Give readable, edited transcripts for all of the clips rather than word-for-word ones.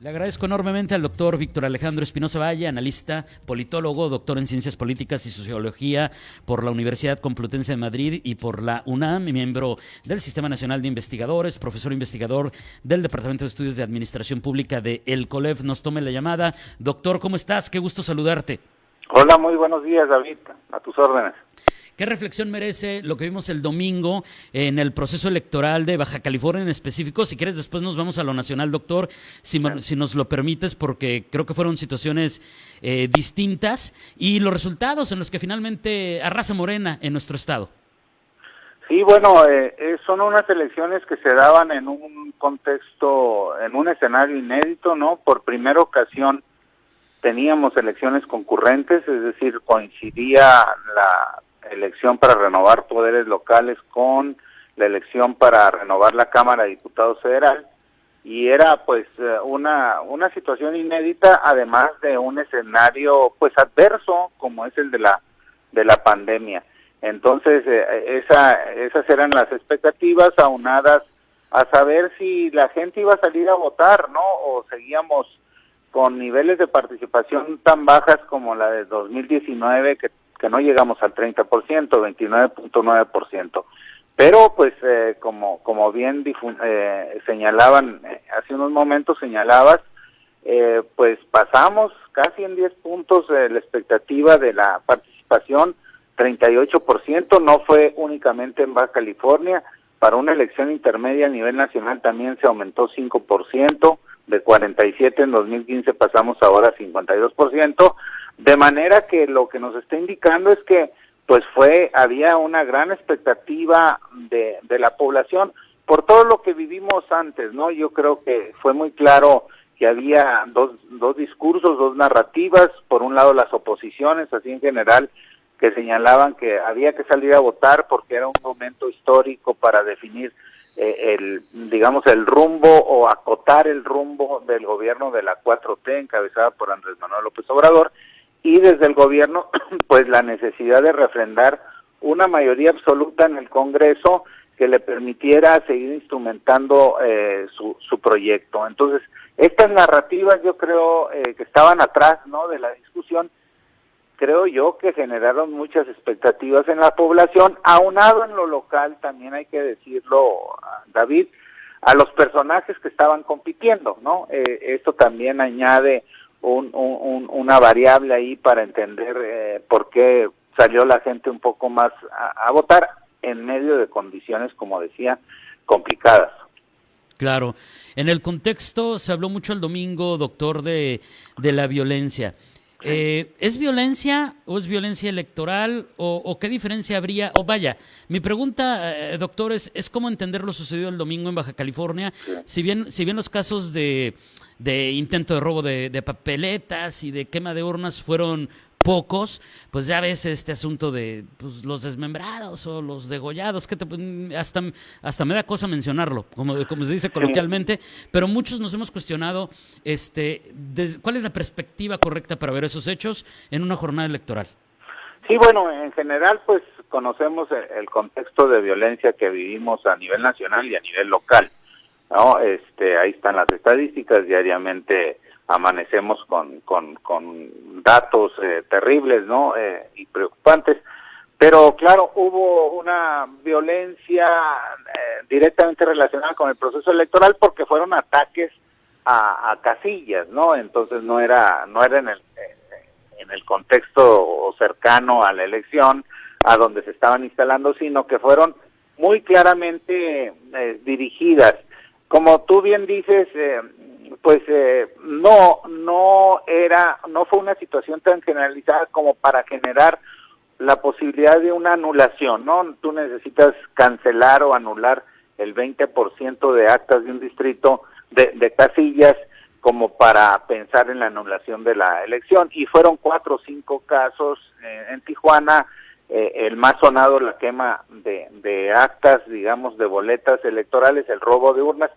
Le agradezco enormemente al doctor Víctor Alejandro Espinosa Valle, analista, politólogo, doctor en Ciencias Políticas y Sociología por la Universidad Complutense de Madrid y por la UNAM, miembro del Sistema Nacional de Investigadores, profesor investigador del Departamento de Estudios de Administración Pública de El COLEF. Nos tome la llamada. Doctor, ¿cómo estás? Qué gusto saludarte. Hola, muy buenos días, David. A tus órdenes. ¿Qué reflexión merece lo que vimos el domingo en el proceso electoral de Baja California en específico? Si quieres, después nos vamos a lo nacional, doctor, si nos lo permites, porque creo que fueron situaciones distintas y los resultados en los que finalmente arrasa Morena en nuestro estado. Sí, bueno, son unas elecciones que se daban en un contexto, en un escenario inédito, ¿no? Por primera ocasión teníamos elecciones concurrentes, es decir, coincidía la elección para renovar poderes locales con la elección para renovar la Cámara de Diputados Federal, y era pues una situación inédita, además de un escenario pues adverso como es el de la pandemia. Entonces esas eran las expectativas, aunadas a saber si la gente iba a salir a votar, ¿no? O seguíamos con niveles de participación tan bajas como la de 2019, que no llegamos al 30%, 29.9%. Pero pues como bien señalaban, hace unos momentos señalabas, pues pasamos casi en 10 puntos la expectativa de la participación, 38%, no fue únicamente en Baja California. Para una elección intermedia a nivel nacional también se aumentó 5%, de 47 en 2015 pasamos ahora a 52%, de manera que lo que nos está indicando es que pues había una gran expectativa de la población por todo lo que vivimos antes, ¿no? Yo creo que fue muy claro que había dos discursos, dos narrativas. Por un lado las oposiciones, así en general, que señalaban que había que salir a votar porque era un momento histórico para definir el rumbo o acotar el rumbo del gobierno de la 4T encabezada por Andrés Manuel López Obrador, y desde el gobierno pues la necesidad de refrendar una mayoría absoluta en el Congreso que le permitiera seguir instrumentando su proyecto. Entonces estas narrativas yo creo que estaban atrás, ¿no?, de la discusión. Creo yo que generaron muchas expectativas en la población, aunado en lo local, también hay que decirlo, David, a los personajes que estaban compitiendo, ¿no? Esto también añade una variable ahí para entender por qué salió la gente un poco más a votar en medio de condiciones, como decía, complicadas. Claro. En el contexto se habló mucho el domingo, doctor, de la violencia. ¿Es violencia o es violencia electoral o qué diferencia habría? O vaya, mi pregunta, doctor, es cómo entender lo sucedido el domingo en Baja California. Si bien los casos de intento de robo de papeletas y de quema de urnas fueron pocos, pues ya ves este asunto de pues, los desmembrados o los degollados, que hasta me da cosa mencionarlo, como se dice coloquialmente, pero muchos nos hemos cuestionado cuál es la perspectiva correcta para ver esos hechos en una jornada electoral. Sí, bueno, en general pues conocemos el contexto de violencia que vivimos a nivel nacional y a nivel local, ¿no? Ahí están las estadísticas, diariamente amanecemos con datos terribles, ¿no? Y preocupantes, pero claro, hubo una violencia directamente relacionada con el proceso electoral porque fueron ataques a casillas, ¿no? Entonces no era en el contexto cercano a la elección a donde se estaban instalando, sino que fueron muy claramente dirigidas. Como tú bien dices, no fue una situación tan generalizada como para generar la posibilidad de una anulación, ¿no? Tú necesitas cancelar o anular el 20% de actas de un distrito de casillas como para pensar en la anulación de la elección, y fueron 4 o 5 casos en Tijuana. El más sonado, la quema de actas, digamos, de boletas electorales, el robo de urnas,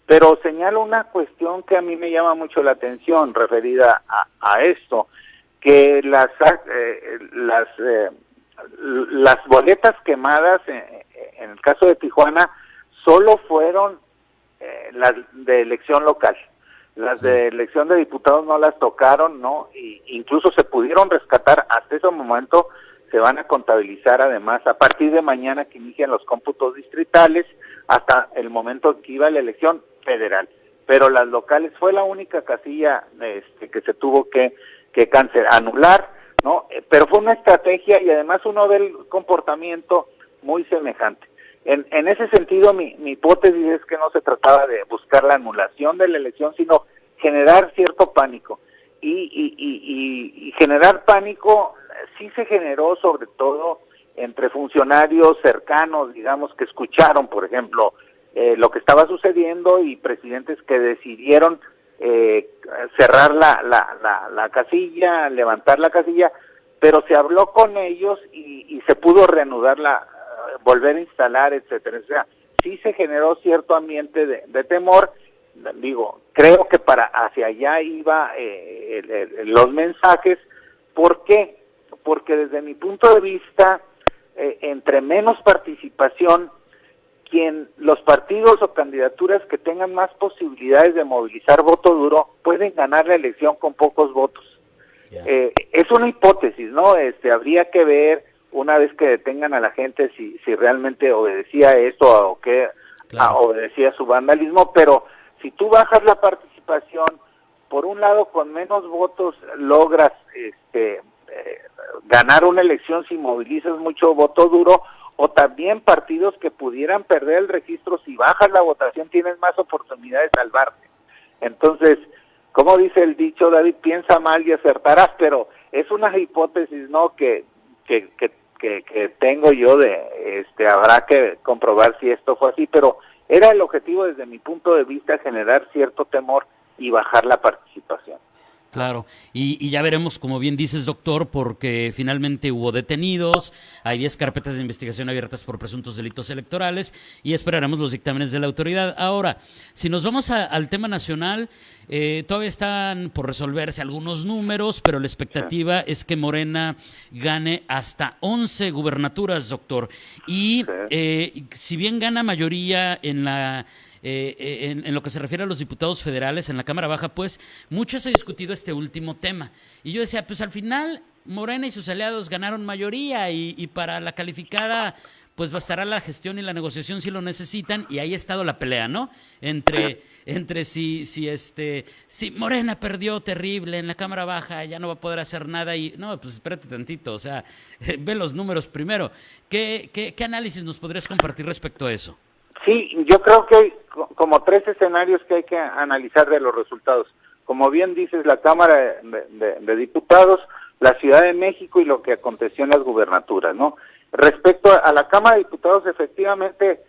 pero señalo una cuestión que a mí me llama mucho la atención referida a esto, que las boletas quemadas, en el caso de Tijuana, solo fueron las de elección local. Las de elección de diputados no las tocaron, ¿no? Y incluso se pudieron rescatar hasta ese momento. Se van a contabilizar además a partir de mañana que inician los cómputos distritales hasta el momento en que iba la elección federal. Pero las locales fue la única casilla que se tuvo que anular, ¿no? Pero fue una estrategia y además uno ve el comportamiento muy semejante. En ese sentido, mi hipótesis es que no se trataba de buscar la anulación de la elección, sino generar cierto pánico. Y generar pánico sí se generó sobre todo entre funcionarios cercanos, digamos, que escucharon, por ejemplo, lo que estaba sucediendo y presidentes que decidieron cerrar la casilla, levantar la casilla, pero se habló con ellos y se pudo reanudar volver a instalar, etcétera. O sea, sí se generó cierto ambiente de temor. Digo, creo que hacia allá iba los mensajes. ¿Por qué? Porque desde mi punto de vista, entre menos participación, los partidos o candidaturas que tengan más posibilidades de movilizar voto duro pueden ganar la elección con pocos votos. Yeah. Es una hipótesis, ¿no? Habría que ver una vez que detengan a la gente si realmente obedecía esto o que obedecía su vandalismo, pero si tú bajas la participación, por un lado con menos votos logras ganar una elección si movilizas mucho voto duro, o también partidos que pudieran perder el registro si bajas la votación tienen más oportunidad de salvarte. Entonces, como dice el dicho, David, piensa mal y acertarás, pero es una hipótesis, ¿no?, que tengo yo habrá que comprobar si esto fue así, pero era el objetivo desde mi punto de vista generar cierto temor y bajar la participación. Claro, y ya veremos, como bien dices, doctor, porque finalmente hubo detenidos, hay 10 carpetas de investigación abiertas por presuntos delitos electorales y esperaremos los dictámenes de la autoridad. Ahora, si nos vamos al tema nacional, todavía están por resolverse algunos números, pero la expectativa es que Morena gane hasta 11 gubernaturas, doctor. Y si bien gana mayoría en lo que se refiere a los diputados federales en la Cámara Baja, pues mucho se ha discutido este último tema. Y yo decía, pues al final Morena y sus aliados ganaron mayoría y para la calificada pues bastará la gestión y la negociación si lo necesitan, y ahí ha estado la pelea, ¿no? Entre si Morena perdió terrible en la Cámara Baja, ya no va a poder hacer nada y no, pues espérate tantito, o sea, ve los números primero. ¿Qué análisis nos podrías compartir respecto a eso? Sí, yo creo que hay como 3 escenarios que hay que analizar de los resultados. Como bien dices, la Cámara de Diputados, la Ciudad de México y lo que aconteció en las gubernaturas, ¿no? Respecto a la Cámara de Diputados, efectivamente,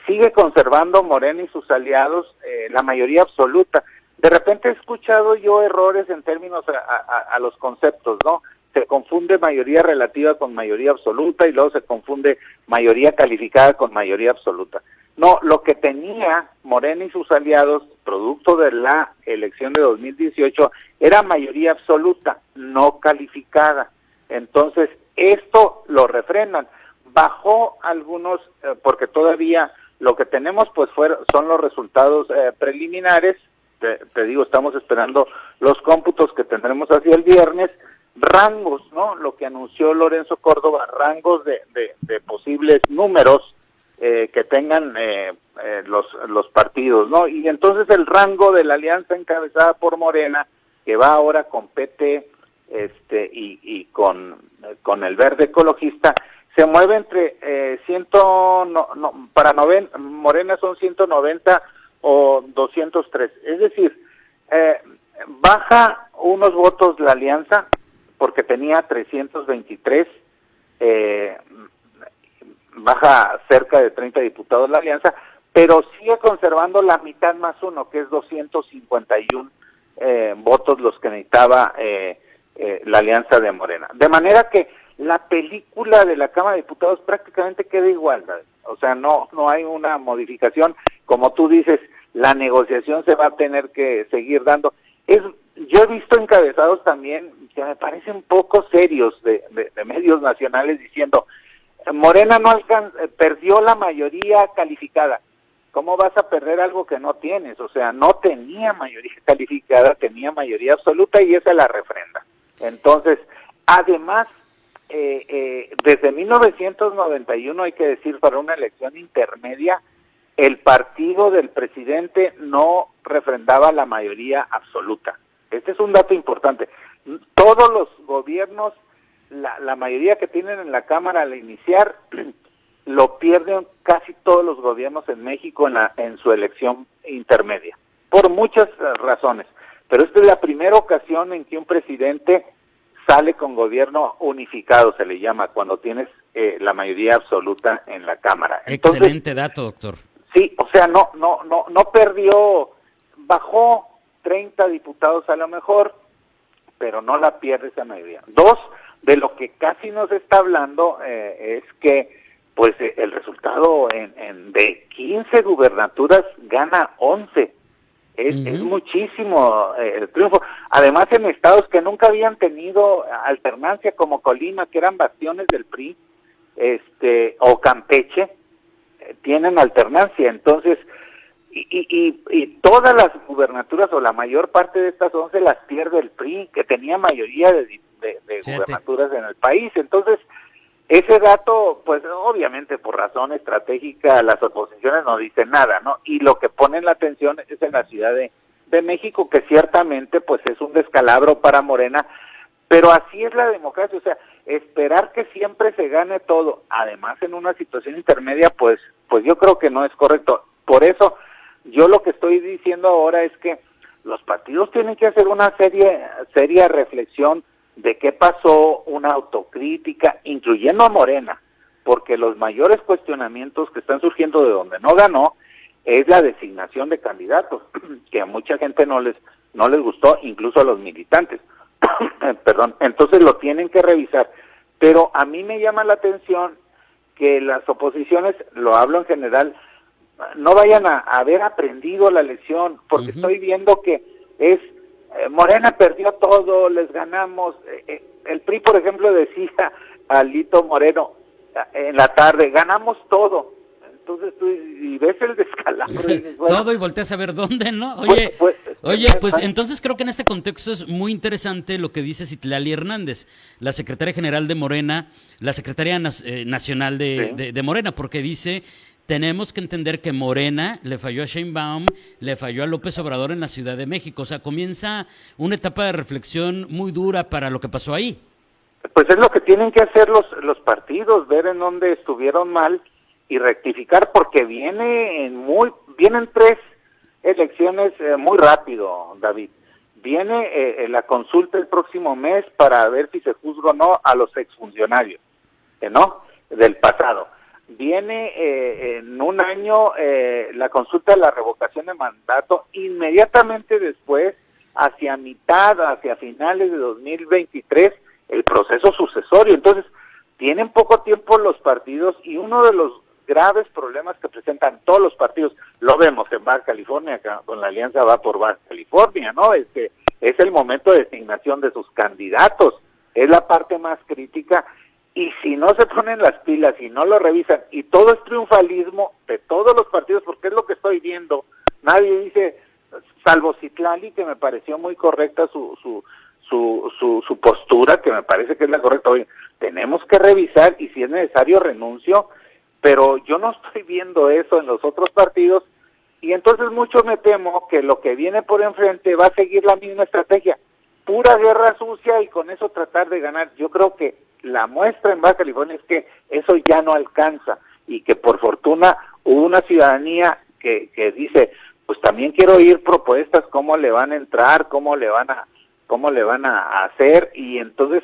sigue conservando Morena y sus aliados la mayoría absoluta. De repente he escuchado yo errores en términos a los conceptos, ¿no? Se confunde mayoría relativa con mayoría absoluta y luego se confunde mayoría calificada con mayoría absoluta. No, lo que tenía Morena y sus aliados, producto de la elección de 2018, era mayoría absoluta, no calificada. Entonces, esto lo refrenan. Bajó algunos, porque todavía lo que tenemos pues son los resultados preliminares. Te digo, estamos esperando los cómputos que tendremos hacia el viernes. Rangos, ¿no? Lo que anunció Lorenzo Córdoba, rangos de posibles números que tengan los partidos, ¿no? Y entonces el rango de la alianza encabezada por Morena, que va ahora con PT y con el Verde Ecologista, se mueve entre Morena son 190 o 203. Es decir, baja unos votos la alianza, porque tenía 323, baja cerca de 30 diputados la alianza, pero sigue conservando la mitad más uno, que es 251 votos los que necesitaba la alianza de Morena. De manera que la película de la Cámara de Diputados prácticamente queda igual, ¿verdad? O sea, no hay una modificación. Como tú dices, la negociación se va a tener que seguir dando. Yo he visto encabezados también que me parecen poco serios de medios nacionales diciendo Morena no perdió la mayoría calificada. ¿cómo vas a perder algo que no tienes? O sea, no tenía mayoría calificada, tenía mayoría absoluta y esa la refrenda. Entonces, además, desde 1991, hay que decir, para una elección intermedia, el partido del presidente no refrendaba la mayoría absoluta. Este es un dato importante. Todos los gobiernos, la mayoría que tienen en la Cámara al iniciar, lo pierden casi todos los gobiernos en México en su elección intermedia, por muchas razones. Pero esta es la primera ocasión en que un presidente sale con gobierno unificado, se le llama, cuando tienes la mayoría absoluta en la Cámara. Entonces, excelente dato, doctor. Sí, o sea, no perdió, bajó 30 diputados a lo mejor, pero no la pierde esa mayoría. Dos, de lo que casi nos está hablando es que pues el resultado de 15 gubernaturas gana 11. Es muchísimo el triunfo. Además, en estados que nunca habían tenido alternancia, como Colima, que eran bastiones del PRI, o Campeche, tienen alternancia. Entonces, y todas las gubernaturas, o la mayor parte de estas 11, las pierde el PRI, que tenía mayoría de gubernaturas en el país. Entonces, ese dato, pues obviamente por razón estratégica, las oposiciones no dicen nada, ¿no? Y lo que ponen la atención es en la Ciudad de México, que ciertamente pues es un descalabro para Morena, pero así es la democracia. O sea, esperar que siempre se gane todo, además en una situación intermedia, pues yo creo que no es correcto. Por eso, yo lo que estoy diciendo ahora es que los partidos tienen que hacer una seria reflexión de qué pasó, una autocrítica, incluyendo a Morena, porque los mayores cuestionamientos que están surgiendo de donde no ganó es la designación de candidatos, que a mucha gente no les gustó, incluso a los militantes. Perdón, entonces lo tienen que revisar. Pero a mí me llama la atención que las oposiciones, lo hablo en general, no vayan a haber aprendido la lección, porque estoy viendo que es Morena perdió todo, les ganamos. El PRI, por ejemplo, decía a Lito Moreno en la tarde, ganamos todo. Entonces tú y ves el descalabro y dices, bueno, todo, y volteas a ver dónde, ¿no? Oye, pues entonces creo que en este contexto es muy interesante lo que dice Citlali Hernández, la secretaria general de Morena, la secretaria nacional de Morena, porque dice: tenemos que entender que Morena le falló a Sheinbaum, le falló a López Obrador en la Ciudad de México. O sea, comienza una etapa de reflexión muy dura para lo que pasó ahí. Pues es lo que tienen que hacer los partidos, ver en dónde estuvieron mal y rectificar, porque vienen 3 elecciones muy rápido, David. Viene la consulta el próximo mes para ver si se juzga o no a los exfuncionarios, ¿no? Del pasado. Viene en un año la consulta de la revocación de mandato, inmediatamente después, hacia finales de 2023, el proceso sucesorio. Entonces, tienen poco tiempo los partidos, y uno de los graves problemas que presentan todos los partidos, lo vemos en Baja California, con la alianza Va por Baja California, ¿no? Es que es el momento de designación de sus candidatos, es la parte más crítica. Y si no se ponen las pilas y no lo revisan, y todo es triunfalismo de todos los partidos, porque es lo que estoy viendo, nadie dice, salvo Citlali, que me pareció muy correcta su postura, que me parece que es la correcta. Oye, tenemos que revisar, y si es necesario renuncio, pero yo no estoy viendo eso en los otros partidos, y entonces mucho me temo que lo que viene por enfrente va a seguir la misma estrategia, pura guerra sucia, y con eso tratar de ganar. Yo creo que la muestra en Baja California es que eso ya no alcanza, y que por fortuna hubo una ciudadanía que dice, pues también quiero oír propuestas, cómo le van a entrar, cómo le van a hacer. Y entonces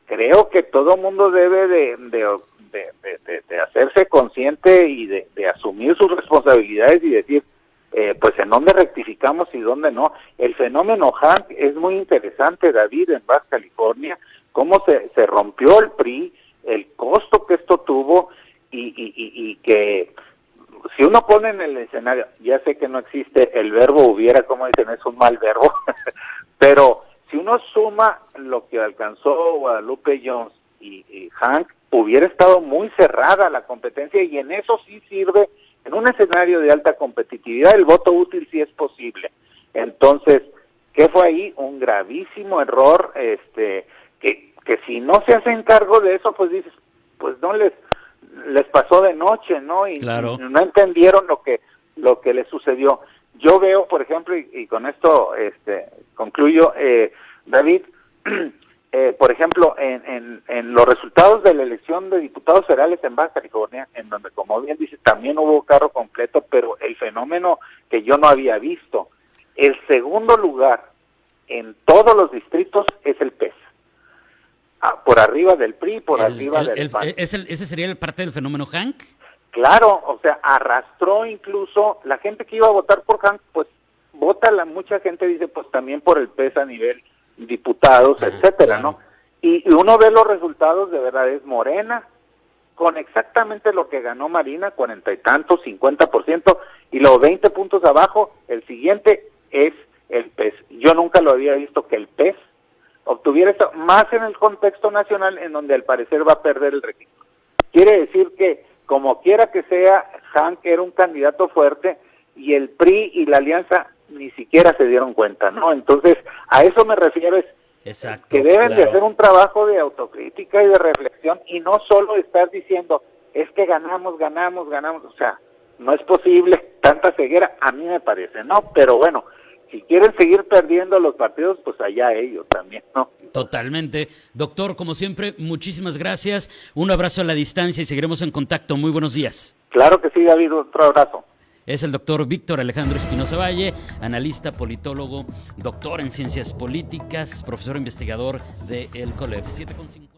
creo que todo mundo debe de hacerse consciente y de asumir sus responsabilidades y decir, pues en dónde rectificamos y dónde no. El fenómeno Hank es muy interesante, David, en Baja California, cómo se rompió el PRI, el costo que esto tuvo, y que si uno pone en el escenario, ya sé que no existe el verbo hubiera, como dicen, es un mal verbo, pero si uno suma lo que alcanzó Guadalupe Jones y Hank, hubiera estado muy cerrada la competencia, y en eso sí sirve En un escenario de alta competitividad, el voto útil sí es posible. Entonces, ¿qué fue ahí? Un gravísimo error, que si no se hacen cargo de eso, pues dices, pues no les pasó de noche, ¿no? Y claro, no entendieron lo que les sucedió. Yo veo, por ejemplo, y con esto concluyo, David, por ejemplo, en los resultados de la elección de diputados federales en Baja California, en donde, como bien dice, también hubo carro completo, pero el fenómeno que yo no había visto, el segundo lugar en todos los distritos es el PES. Por arriba del PRI, por arriba del PAN. ¿Ese sería el parte del fenómeno Hank? Claro, o sea, arrastró incluso la gente que iba a votar por Hank, pues mucha gente dice, pues también por el PES a nivel diputados, etcétera, claro, ¿no? Y uno ve los resultados, de verdad, es Morena, con exactamente lo que ganó Marina, 40 y tantos, 50%, y los 20 puntos abajo, el siguiente es el PES. Yo nunca lo había visto que el PES obtuviera esto, más en el contexto nacional, en donde al parecer va a perder el registro. Quiere decir que, como quiera que sea, Hank era un candidato fuerte, y el PRI y la alianza ni siquiera se dieron cuenta, ¿no? Entonces, a eso me refiero, es exacto, que deben claro, de hacer un trabajo de autocrítica y de reflexión, y no solo estar diciendo, es que ganamos, o sea, no es posible tanta ceguera, a mí me parece, ¿no? Pero bueno, si quieren seguir perdiendo los partidos, pues allá ellos también, ¿no? Totalmente. Doctor, como siempre, muchísimas gracias, un abrazo a la distancia y seguiremos en contacto. Muy buenos días. Claro que sí, David, otro abrazo. Es el doctor Víctor Alejandro Espinosa Valle, analista, politólogo, doctor en ciencias políticas, profesor investigador de el COLEF. 7:5.